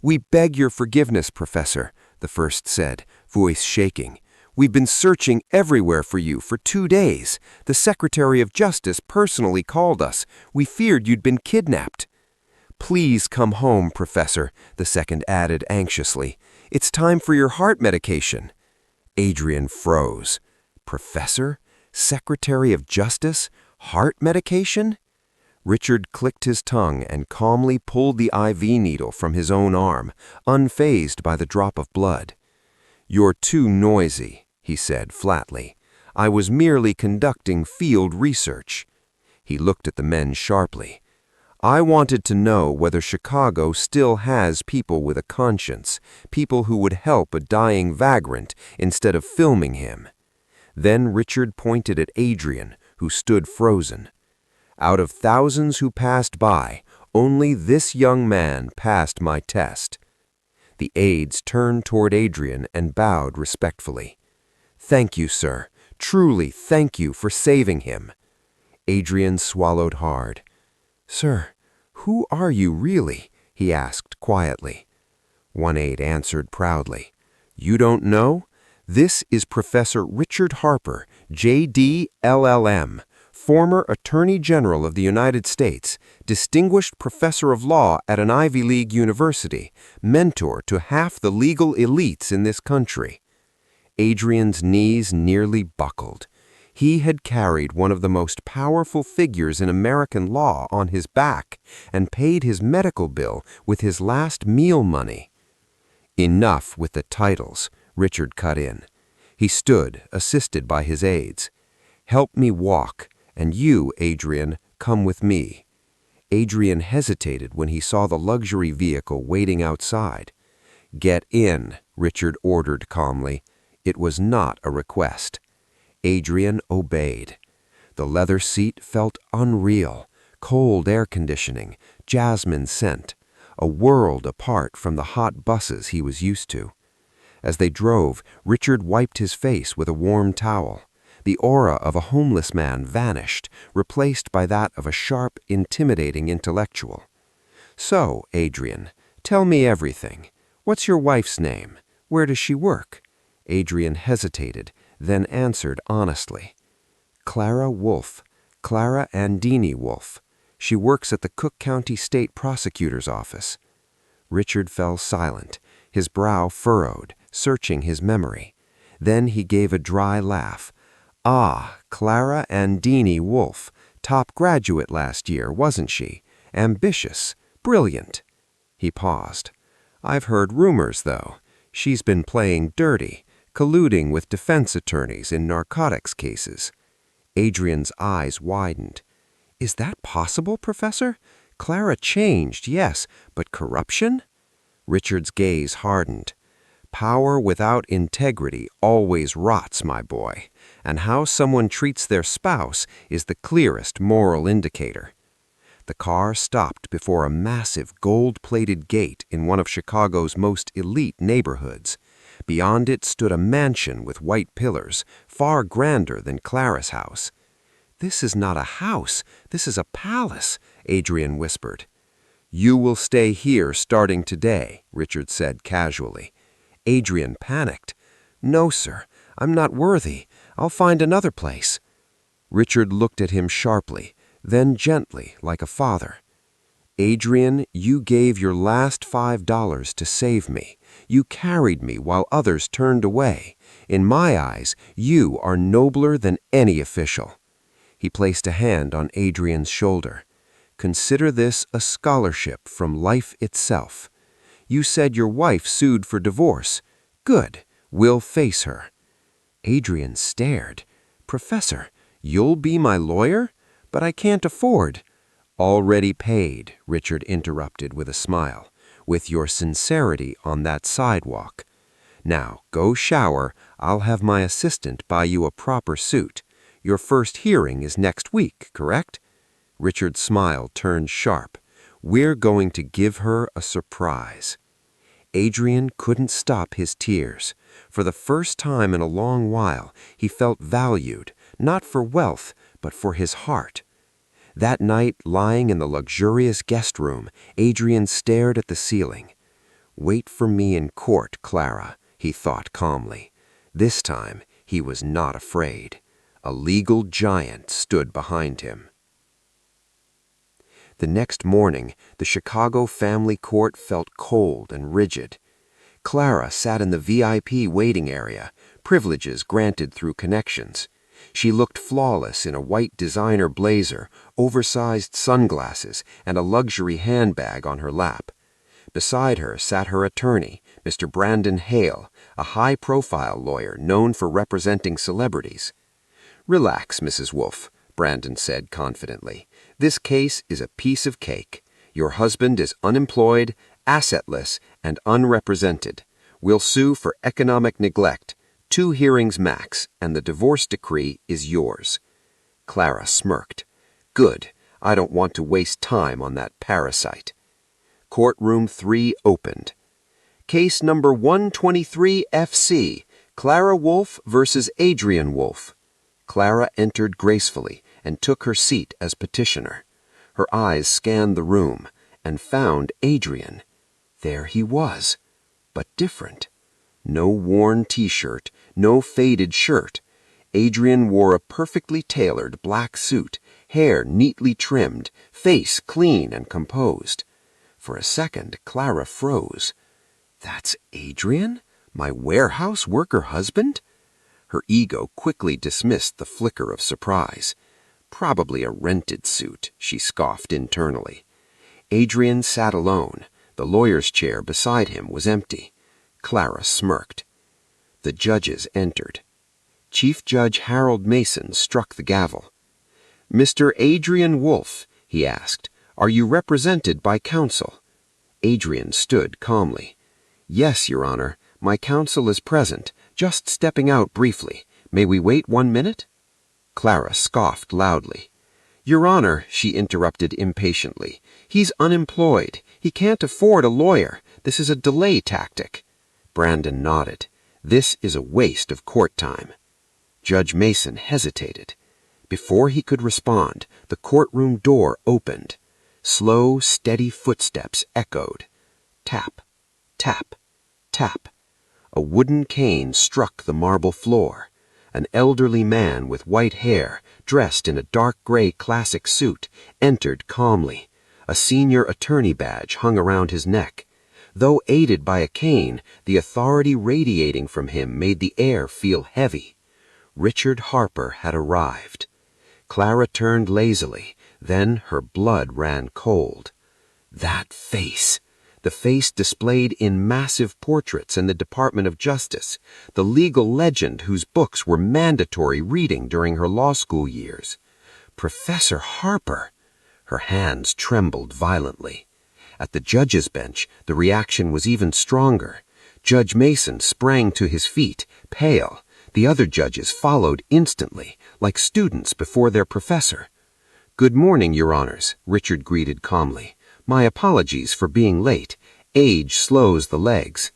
We beg your forgiveness, Professor, the first said, voice shaking. We've been searching everywhere for you for 2 days. The Secretary of Justice personally called us. We feared you'd been kidnapped. Please come home, Professor, the second added anxiously. It's time for your heart medication. Adrian froze. Professor? Secretary of Justice? Heart medication? Richard clicked his tongue and calmly pulled the IV needle from his own arm, unfazed by the drop of blood. "You're too noisy," he said flatly. "I was merely conducting field research." He looked at the men sharply. "I wanted to know whether Chicago still has people with a conscience, people who would help a dying vagrant instead of filming him." Then Richard pointed at Adrian, who stood frozen. "Out of thousands who passed by, only this young man passed my test." The aides turned toward Adrian and bowed respectfully. "Thank you, sir. Truly thank you for saving him." Adrian swallowed hard. "Sir, who are you really?" he asked quietly. One aide answered proudly. "You don't know? This is Professor Richard Harper, J.D. LLM, former Attorney General of the United States, distinguished professor of law at an Ivy League university, mentor to half the legal elites in this country." Adrian's knees nearly buckled. He had carried one of the most powerful figures in American law on his back and paid his medical bill with his last meal money. "Enough with the titles," Richard cut in. He stood, assisted by his aides. "Help me walk, and you, Adrian, come with me." Adrian hesitated when he saw the luxury vehicle waiting outside. "Get in," Richard ordered calmly. It was not a request. Adrian obeyed. The leather seat felt unreal, cold air conditioning, jasmine scent, a world apart from the hot buses he was used to. As they drove, Richard wiped his face with a warm towel. The aura of a homeless man vanished, replaced by that of a sharp, intimidating intellectual. "So, Adrian, tell me everything. What's your wife's name? Where does she work?" Adrian hesitated, then answered honestly. "Clara Wolfe, Clara Andini Wolfe. She works at the Cook County State Prosecutor's office." Richard fell silent, his brow furrowed, searching his memory. Then he gave a dry laugh. "Ah, Clara Andini Wolfe. Top graduate last year, wasn't she? Ambitious. Brilliant." He paused. "I've heard rumors, though. She's been playing dirty, colluding with defense attorneys in narcotics cases." Adrian's eyes widened. "Is that possible, Professor? Clara changed, yes, but corruption?" Richard's gaze hardened. "Power without integrity always rots, my boy, and how someone treats their spouse is the clearest moral indicator." The car stopped before a massive gold-plated gate in one of Chicago's most elite neighborhoods. Beyond it stood a mansion with white pillars, far grander than Clara's house. "This is not a house, this is a palace," Adrian whispered. "You will stay here starting today," Richard said casually. Adrian panicked. "No, sir, I'm not worthy. I'll find another place." Richard looked at him sharply, then gently, like a father. "Adrian, you gave your last $5 to save me. You carried me while others turned away. In my eyes, you are nobler than any official." He placed a hand on Adrian's shoulder. "Consider this a scholarship from life itself. You said your wife sued for divorce. Good. We'll face her." Adrian stared. "Professor, you'll be my lawyer? But I can't afford." "Already paid," Richard interrupted with a smile, "with your sincerity on that sidewalk. Now, go shower. I'll have my assistant buy you a proper suit. Your first hearing is next week, correct?" Richard's smile turned sharp. "We're going to give her a surprise." Adrian couldn't stop his tears. For the first time in a long while, he felt valued, not for wealth, but for his heart. That night, lying in the luxurious guest room, Adrian stared at the ceiling. "Wait for me in court, Clara," he thought calmly. This time, he was not afraid. A legal giant stood behind him. The next morning, the Chicago family court felt cold and rigid. Clara sat in the VIP waiting area, privileges granted through connections. She looked flawless in a white designer blazer, oversized sunglasses, and a luxury handbag on her lap. Beside her sat her attorney, Mr. Brandon Hale, a high-profile lawyer known for representing celebrities. "Relax, Mrs. Wolfe," Brandon said confidently. "This case is a piece of cake. Your husband is unemployed, assetless, and unrepresented. We'll sue for economic neglect. 2 hearings max, and the divorce decree is yours." Clara smirked. "Good. I don't want to waste time on that parasite." Courtroom 3 opened. Case number 123 FC, Clara Wolfe versus Adrian Wolfe. Clara entered gracefully and took her seat as petitioner. Her eyes scanned the room and found Adrian. There he was, but different. No worn t-shirt, no faded shirt. Adrian wore a perfectly tailored black suit, hair neatly trimmed, face clean and composed. For a second, Clara froze. "That's Adrian? My warehouse worker husband?" Her ego quickly dismissed the flicker of surprise. "Probably a rented suit," she scoffed internally. Adrian sat alone. The lawyer's chair beside him was empty. Clara smirked. The judges entered. Chief Judge Harold Mason struck the gavel. "Mr. Adrian Wolfe," he asked, "are you represented by counsel?" Adrian stood calmly. "Yes, Your Honor. My counsel is present, just stepping out briefly. May we wait 1 minute?" Clara scoffed loudly. "Your Honor," she interrupted impatiently, "he's unemployed. He can't afford a lawyer. This is a delay tactic." Brandon nodded. "This is a waste of court time." Judge Mason hesitated. Before he could respond, the courtroom door opened. Slow, steady footsteps echoed. Tap, tap, tap. A wooden cane struck the marble floor. An elderly man with white hair, dressed in a dark gray classic suit, entered calmly. A senior attorney badge hung around his neck. Though aided by a cane, the authority radiating from him made the air feel heavy. Richard Harper had arrived. Clara turned lazily, then her blood ran cold. That face! The face displayed in massive portraits in the Department of Justice, the legal legend whose books were mandatory reading during her law school years. Professor Harper! Her hands trembled violently. At the judge's bench, the reaction was even stronger. Judge Mason sprang to his feet, pale. The other judges followed instantly, like students before their professor. "Good morning, Your Honors," Richard greeted calmly. "My apologies for being late. Age slows the legs."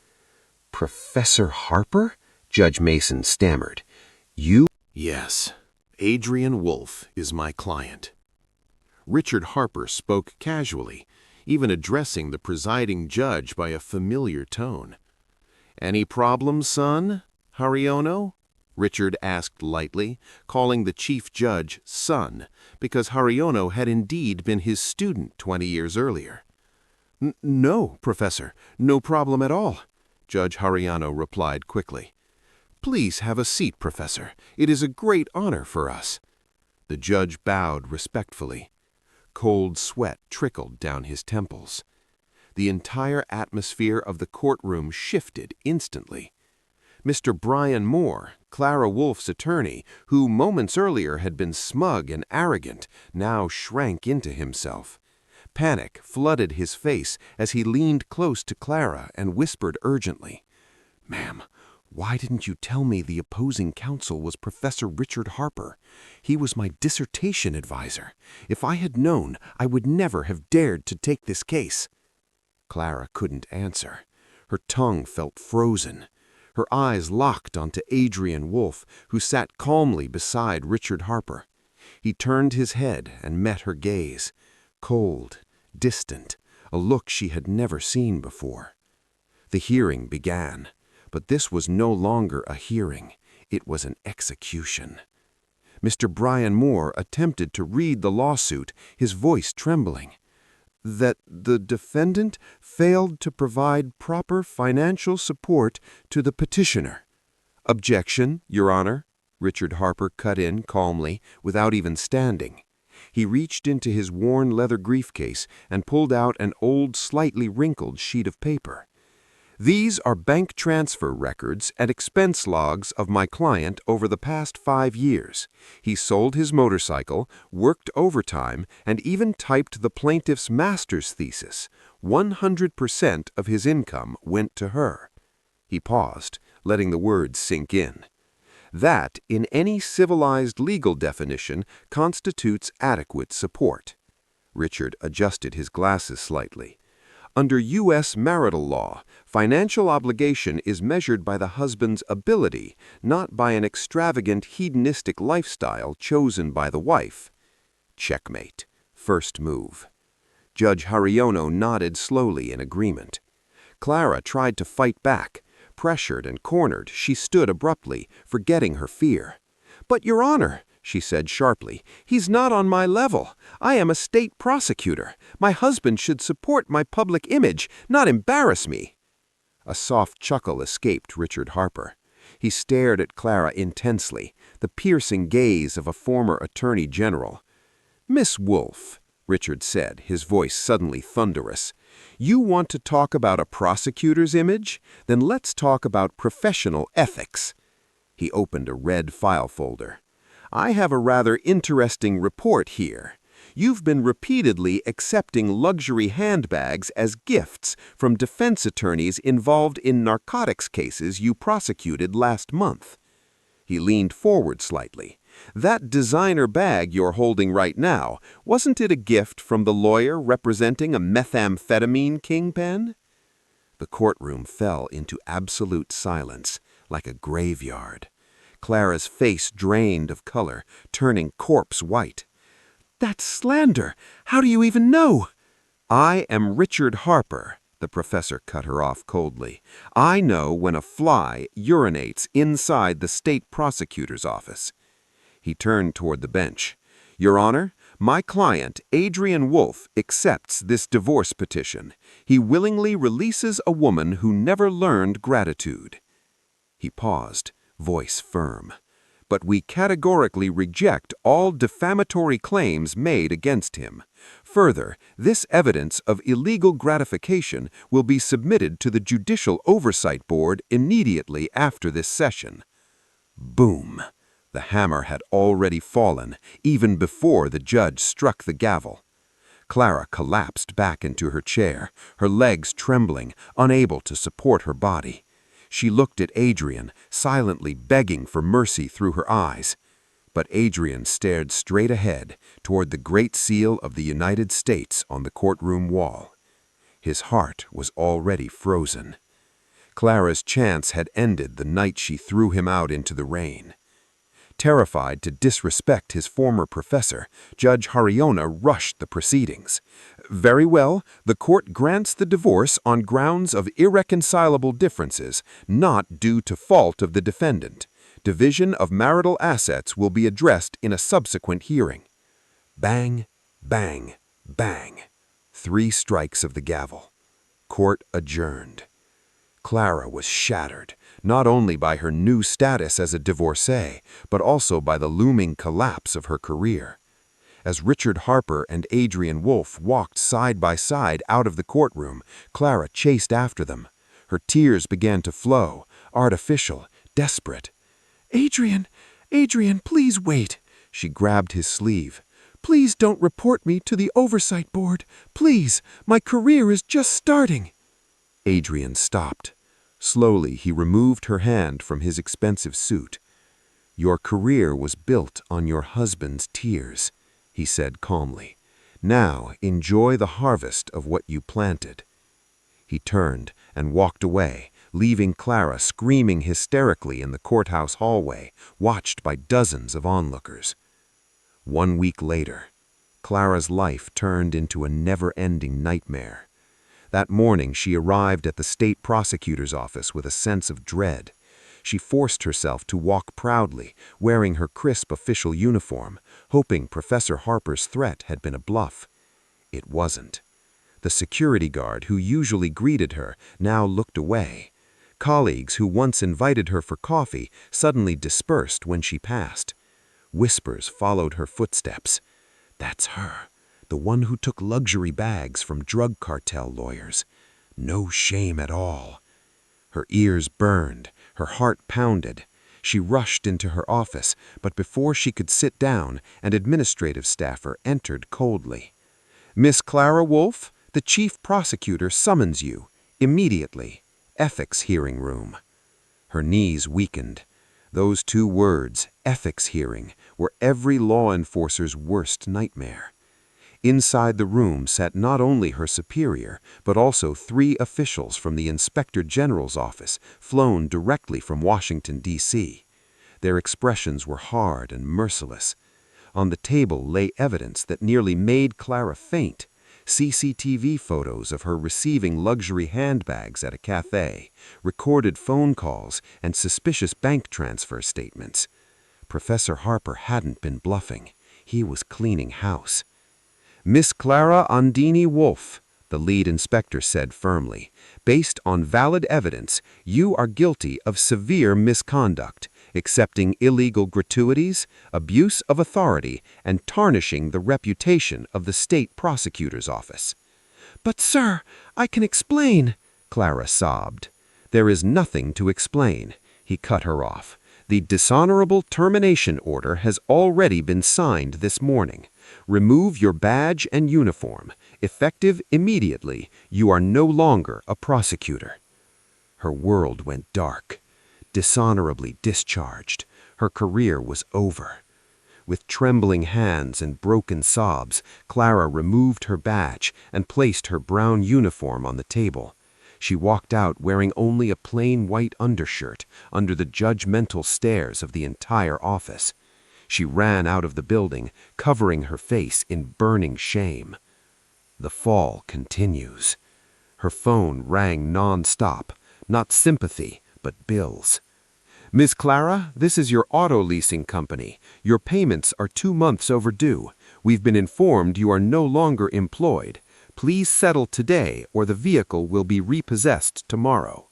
"Professor Harper?" Judge Mason stammered. "You?" Yes, Adrian Wolfe is my client. Richard Harper spoke casually, even addressing the presiding judge by a familiar tone. "Any problems, son? Hariono?" Richard asked lightly, calling the chief judge son, because Hariono had indeed been his student 20 years earlier. No, Professor, no problem at all," Judge Hariono replied quickly. "Please have a seat, Professor. It is a great honor for us." The judge bowed respectfully. Cold sweat trickled down his temples. The entire atmosphere of the courtroom shifted instantly. Mr. Brian Moore, Clara Wolfe's attorney, who moments earlier had been smug and arrogant, now shrank into himself. Panic flooded his face as he leaned close to Clara and whispered urgently, "Ma'am, why didn't you tell me the opposing counsel was Professor Richard Harper? He was my dissertation advisor. If I had known, I would never have dared to take this case." Clara couldn't answer. Her tongue felt frozen. Her eyes locked onto Adrian Wolfe, who sat calmly beside Richard Harper. He turned his head and met her gaze. Cold, distant, a look she had never seen before. The hearing began, but this was no longer a hearing. It was an execution. Mr. Brian Moore attempted to read the lawsuit, his voice trembling. That the defendant failed to provide proper financial support to the petitioner. Objection, Your Honor, Richard Harper cut in calmly, without even standing. He reached into his worn leather briefcase and pulled out an old, slightly wrinkled sheet of paper. These are bank transfer records and expense logs of my client over the past 5 years. He sold his motorcycle, worked overtime, and even typed the plaintiff's master's thesis. 100% of his income went to her. He paused, letting the words sink in. That, in any civilized legal definition, constitutes adequate support. Richard adjusted his glasses slightly. Under U.S. marital law, financial obligation is measured by the husband's ability, not by an extravagant hedonistic lifestyle chosen by the wife. Checkmate. First move. Judge Hariono nodded slowly in agreement. Clara tried to fight back. Pressured and cornered, she stood abruptly, forgetting her fear. "But, Your Honor," she said sharply, "he's not on my level. I am a state prosecutor. My husband should support my public image, not embarrass me." A soft chuckle escaped Richard Harper. He stared at Clara intensely, the piercing gaze of a former attorney general. "Miss Wolfe," Richard said, his voice suddenly thunderous, "you want to talk about a prosecutor's image? Then let's talk about professional ethics." He opened a red file folder. "I have a rather interesting report here. You've been repeatedly accepting luxury handbags as gifts from defense attorneys involved in narcotics cases you prosecuted last month." He leaned forward slightly. "That designer bag you're holding right now, wasn't it a gift from the lawyer representing a methamphetamine kingpin?" The courtroom fell into absolute silence, like a graveyard. Clara's face drained of color, turning corpse white. "That's slander! How do you even know?" "I am Richard Harper," the professor cut her off coldly. "I know when a fly urinates inside the state prosecutor's office." He turned toward the bench. "Your Honor, my client, Adrian Wolfe, accepts this divorce petition. He willingly releases a woman who never learned gratitude." He paused, voice firm. "But we categorically reject all defamatory claims made against him. Further, this evidence of illegal gratification will be submitted to the Judicial Oversight Board immediately after this session." Boom! The hammer had already fallen, even before the judge struck the gavel. Clara collapsed back into her chair, her legs trembling, unable to support her body. She looked at Adrian, silently begging for mercy through her eyes. But Adrian stared straight ahead, toward the Great Seal of the United States on the courtroom wall. His heart was already frozen. Clara's chance had ended the night she threw him out into the rain. Terrified to disrespect his former professor, Judge Hariono rushed the proceedings. "Very well, the court grants the divorce on grounds of irreconcilable differences, not due to fault of the defendant. Division of marital assets will be addressed in a subsequent hearing." Bang, bang, bang. 3 strikes of the gavel. Court adjourned. Clara was shattered, not only by her new status as a divorcee, but also by the looming collapse of her career. As Richard Harper and Adrian Wolfe walked side by side out of the courtroom, Clara chased after them. Her tears began to flow, artificial, desperate. Adrian, please wait." She grabbed his sleeve. "Please don't report me to the Oversight Board. Please, my career is just starting." Adrian stopped. Slowly, he removed her hand from his expensive suit. "Your career was built on your husband's tears," he said calmly. "Now enjoy the harvest of what you planted." He turned and walked away, leaving Clara screaming hysterically in the courthouse hallway, watched by dozens of onlookers. 1 week later, Clara's life turned into a never-ending nightmare. That morning, she arrived at the state prosecutor's office with a sense of dread. She forced herself to walk proudly, wearing her crisp official uniform, hoping Professor Harper's threat had been a bluff. It wasn't. The security guard who usually greeted her now looked away. Colleagues who once invited her for coffee suddenly dispersed when she passed. Whispers followed her footsteps. That's her, the one who took luxury bags from drug cartel lawyers. No shame at all. Her ears burned, her heart pounded. She rushed into her office, but before she could sit down, an administrative staffer entered coldly. "Miss Clara Wolfe, the chief prosecutor summons you. Immediately. Ethics hearing room." Her knees weakened. Those 2 words, ethics hearing, were every law enforcer's worst nightmare. Inside the room sat not only her superior, but also 3 officials from the Inspector General's office, flown directly from Washington, D.C. Their expressions were hard and merciless. On the table lay evidence that nearly made Clara faint. CCTV photos of her receiving luxury handbags at a cafe, recorded phone calls, and suspicious bank transfer statements. Professor Harper hadn't been bluffing. He was cleaning house. "Miss Clara Andini Wolfe," the lead inspector said firmly, "based on valid evidence, you are guilty of severe misconduct, accepting illegal gratuities, abuse of authority, and tarnishing the reputation of the state prosecutor's office." "But, sir, I can explain," Clara sobbed. "There is nothing to explain," he cut her off. "The dishonorable termination order has already been signed this morning. Remove your badge and uniform. Effective immediately. You are no longer a prosecutor." Her world went dark. Dishonorably discharged. Her career was over. With trembling hands and broken sobs, Clara removed her badge and placed her brown uniform on the table. She walked out wearing only a plain white undershirt under the judgmental stares of the entire office. She ran out of the building, covering her face in burning shame. The fall continues. Her phone rang non-stop, not sympathy, but bills. "Miss Clara, this is your auto leasing company. Your payments are 2 months overdue. We've been informed you are no longer employed. Please settle today or the vehicle will be repossessed tomorrow.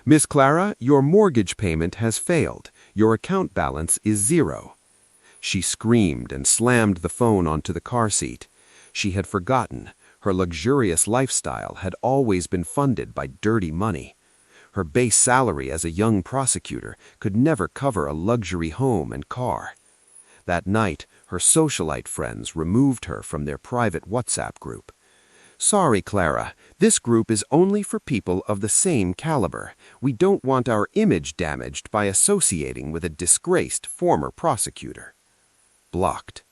Miss Clara, your mortgage payment has failed. Your account balance is 0. She screamed and slammed the phone onto the car seat. She had forgotten. Her luxurious lifestyle had always been funded by dirty money. Her base salary as a young prosecutor could never cover a luxury home and car. That night, her socialite friends removed her from their private WhatsApp group. "Sorry, Clara, this group is only for people of the same caliber. We don't want our image damaged by associating with a disgraced former prosecutor." Blocked.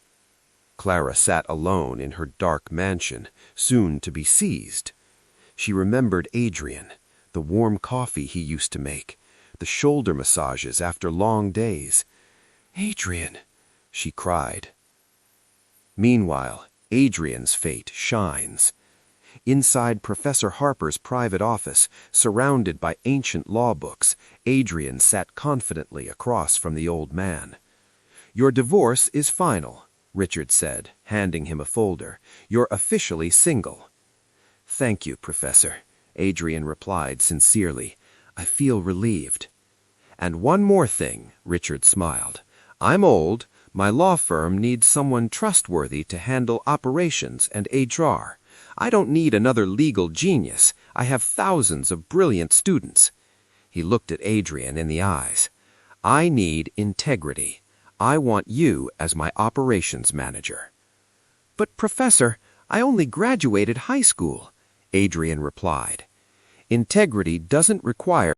Clara sat alone in her dark mansion, soon to be seized. She remembered Adrian, the warm coffee he used to make, the shoulder massages after long days. "Adrian," she cried. Meanwhile, Adrian's fate shines. Inside Professor Harper's private office, surrounded by ancient law books, Adrian sat confidently across from the old man. "Your divorce is final," Richard said, handing him a folder. "You're officially single." "Thank you, Professor," Adrian replied sincerely. "I feel relieved." "And one more thing," Richard smiled. "I'm old. My law firm needs someone trustworthy to handle operations and HR. I don't need another legal genius. I have thousands of brilliant students." He looked at Adrian in the eyes. "I need integrity. I want you as my operations manager." "But, Professor, I only graduated high school," Adrian replied. "Integrity doesn't require